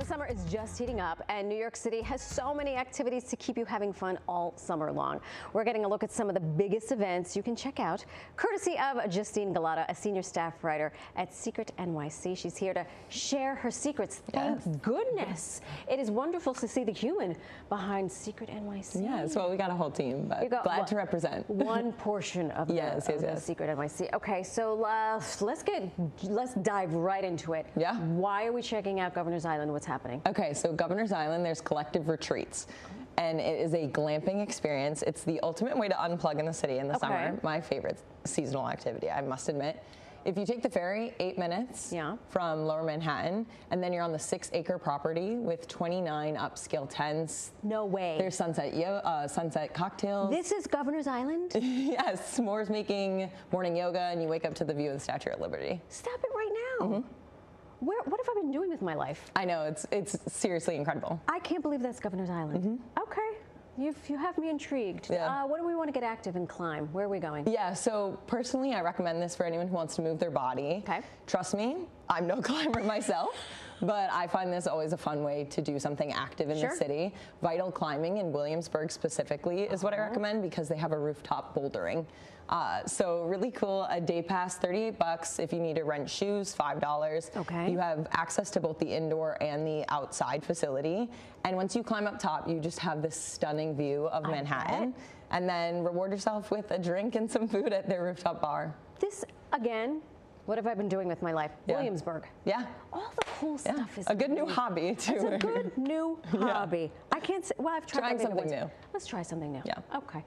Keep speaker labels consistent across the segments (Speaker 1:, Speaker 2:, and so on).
Speaker 1: Summer is just heating up, and New York City has so many activities to keep you having fun all summer long. We're getting a look at some of the biggest events you can check out, courtesy of Justine Golata, a senior staff writer at Secret NYC. She's here to share her secrets. Thank goodness. It is wonderful to see the human behind Secret NYC.
Speaker 2: Yes, well, we got a whole team, but glad to represent.
Speaker 1: One portion of the Secret NYC. Okay, so let's dive right into it.
Speaker 2: Yeah.
Speaker 1: Why are we checking out Governor's Island? What's happening?
Speaker 2: Okay, so Governor's Island, there's collective retreats, and it is a glamping experience. It's the ultimate way to unplug in the city in the summer. My favorite seasonal activity, I must admit. If you take the ferry, 8 minutes from Lower Manhattan, and then you're on the 6-acre property with 29 upscale tents.
Speaker 1: No way.
Speaker 2: There's sunset cocktails.
Speaker 1: This is Governor's Island?
Speaker 2: Yes, s'mores making, morning yoga, and you wake up to the view of the Statue of Liberty.
Speaker 1: Stop it right now. What have I been doing with my life?
Speaker 2: I know, it's seriously incredible.
Speaker 1: I can't believe that's Governor's Island. Okay. You have me intrigued.
Speaker 2: Yeah.
Speaker 1: What do we want to get active and climb? Where are we going?
Speaker 2: Yeah, so personally, I recommend this for anyone who wants to move their body.
Speaker 1: Okay.
Speaker 2: Trust me, I'm no climber myself, but I find this always a fun way to do something active in the city. Vital climbing in Williamsburg specifically is what I recommend because they have a rooftop bouldering. So really cool, a day pass, $38. If you need to rent shoes, $5.
Speaker 1: Okay.
Speaker 2: You have access to both the indoor and the outside facility. And once you climb up top, you just have this stunning view of Manhattan. And then reward yourself with a drink and some food at their rooftop bar.
Speaker 1: This, again, what have I been doing with my life? Williamsburg.
Speaker 2: Yeah.
Speaker 1: All the cool stuff is
Speaker 2: a good new hobby, too.
Speaker 1: It's a good new hobby. I can't say, well, I've tried
Speaker 2: something new.
Speaker 1: Let's try something new.
Speaker 2: Yeah.
Speaker 1: Okay.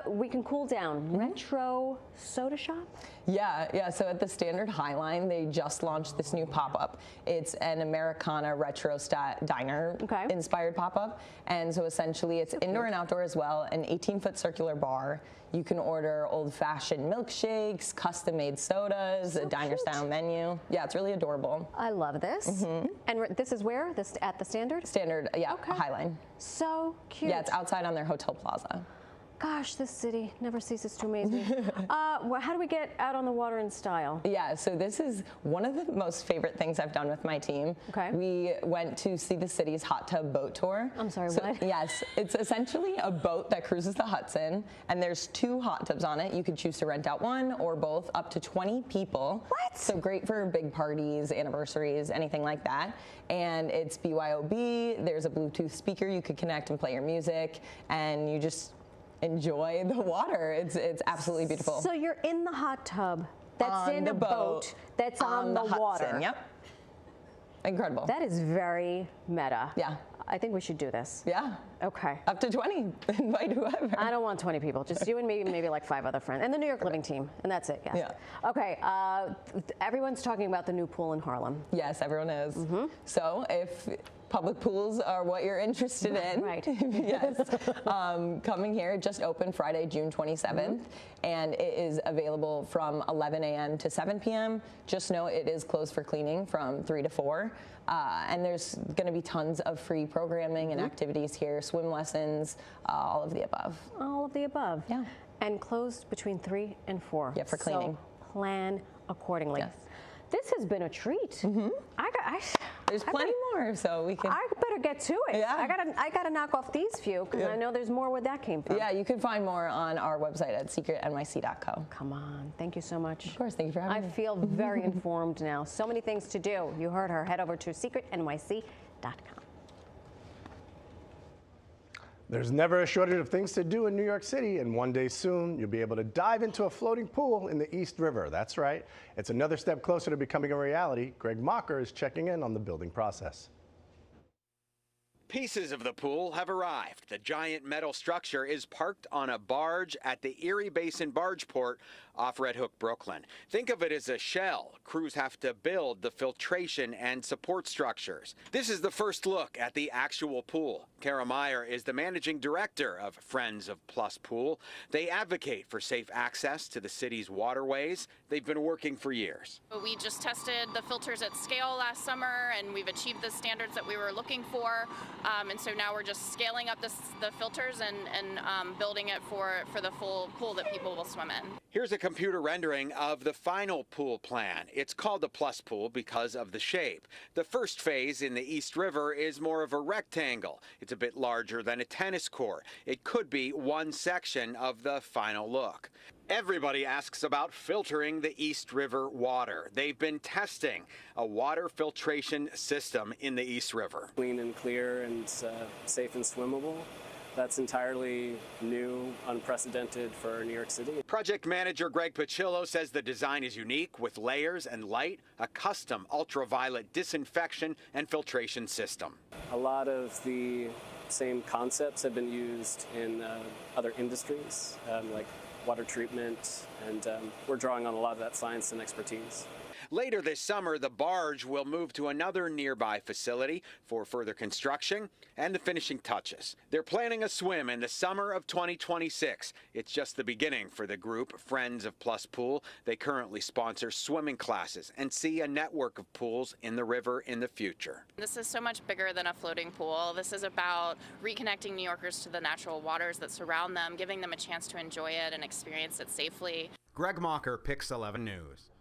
Speaker 1: We can cool down. Retro soda shop?
Speaker 2: Yeah. So at the Standard Highline, they just launched this new pop-up. It's an Americana retro diner inspired pop-up. And so essentially it's indoor and outdoor as well, an 18-foot circular bar. You can order old-fashioned milkshakes, custom-made sodas, a diner-style menu. Yeah, it's really adorable.
Speaker 1: I love this. And this is where? At the Standard?
Speaker 2: Standard, Highline.
Speaker 1: So cute.
Speaker 2: Yeah, it's outside on their hotel plaza.
Speaker 1: Gosh, this city never ceases to amaze me. How do we get out on the water in style?
Speaker 2: Yeah, so this is one of the most favorite things I've done with my team.
Speaker 1: Okay.
Speaker 2: We went to see the city's hot tub boat tour.
Speaker 1: I'm sorry, what?
Speaker 2: Yes, it's essentially a boat that cruises the Hudson, and there's 2 hot tubs on it. You could choose to rent out one or both, up to 20 people.
Speaker 1: What?
Speaker 2: So great for big parties, anniversaries, anything like that. And it's BYOB. There's a Bluetooth speaker you could connect and play your music, and you just enjoy the water. It's absolutely beautiful.
Speaker 1: So you're in the hot tub that's in a boat that's on the water.
Speaker 2: Hudson, yep. Incredible.
Speaker 1: That is very meta.
Speaker 2: Yeah.
Speaker 1: I think we should do this.
Speaker 2: Yeah.
Speaker 1: Okay.
Speaker 2: Up to 20. Invite whoever.
Speaker 1: I don't want 20 people. Just you and me, maybe like 5 other friends. And the New York Living team. And that's it. Yes.
Speaker 2: Yeah.
Speaker 1: Okay. Everyone's talking about the new pool in Harlem.
Speaker 2: Yes, everyone is. So if public pools are what you're interested in.
Speaker 1: Right.
Speaker 2: Yes. Coming here, it just opened Friday, June 27th, and it is available from 11 a.m. to 7 p.m. Just know it is closed for cleaning from 3 to 4. And there's going to be tons of free programming and activities here, swim lessons, all of the above. All of the above. Yeah.
Speaker 1: And closed between 3 and 4.
Speaker 2: Yeah, for cleaning.
Speaker 1: So plan accordingly.
Speaker 2: Yes.
Speaker 1: This has been a treat.
Speaker 2: There's plenty more, so we can.
Speaker 1: I better get to it.
Speaker 2: Yeah.
Speaker 1: I gotta knock off these few because I know there's more where that came from.
Speaker 2: Yeah, you can find more on our website at secretnyc.co.
Speaker 1: Come on, thank you so much.
Speaker 2: Of course, thank you for having me.
Speaker 1: I feel very informed now. So many things to do. You heard her. Head over to secretnyc.com.
Speaker 3: There's never a shortage of things to do in New York City, and one day soon, you'll be able to dive into a floating pool in the East River. That's right. It's another step closer to becoming a reality. Greg Mocker is checking in on the building process.
Speaker 4: Pieces of the pool have arrived. The giant metal structure is parked on a barge at the Erie Basin Barge Port off Red Hook, Brooklyn. Think of it as a shell. Crews have to build the filtration and support structures. This is the first look at the actual pool. Kara Meyer is the managing director of Friends of Plus Pool. They advocate for safe access to the city's waterways. They've been working for years.
Speaker 5: We just tested the filters at scale last summer, and we've achieved the standards that we were looking for. And so now we're just scaling up the filters and building it for the full pool that people will swim in.
Speaker 4: Here's a computer rendering of the final pool plan. It's called the Plus Pool because of the shape. The first phase in the East River is more of a rectangle. It's a bit larger than a tennis court. It could be one section of the final look. Everybody asks about filtering the East River water. They've been testing a water filtration system in the East River.
Speaker 6: Clean and clear and safe and swimmable. That's entirely new, unprecedented for New York City.
Speaker 4: Project manager Greg Pacillo says the design is unique with layers and light, a custom ultraviolet disinfection and filtration system.
Speaker 6: A lot of the same concepts have been used in other industries, like water treatment, and we're drawing on a lot of that science and expertise.
Speaker 4: Later this summer, the barge will move to another nearby facility for further construction and the finishing touches. They're planning a swim in the summer of 2026. It's just the beginning for the group, Friends of Plus Pool. They currently sponsor swimming classes and see a network of pools in the river in the future.
Speaker 5: This is so much bigger than a floating pool. This is about reconnecting New Yorkers to the natural waters that surround them, giving them a chance to enjoy it and experience it safely.
Speaker 7: Greg Mocker, Pix 11 News.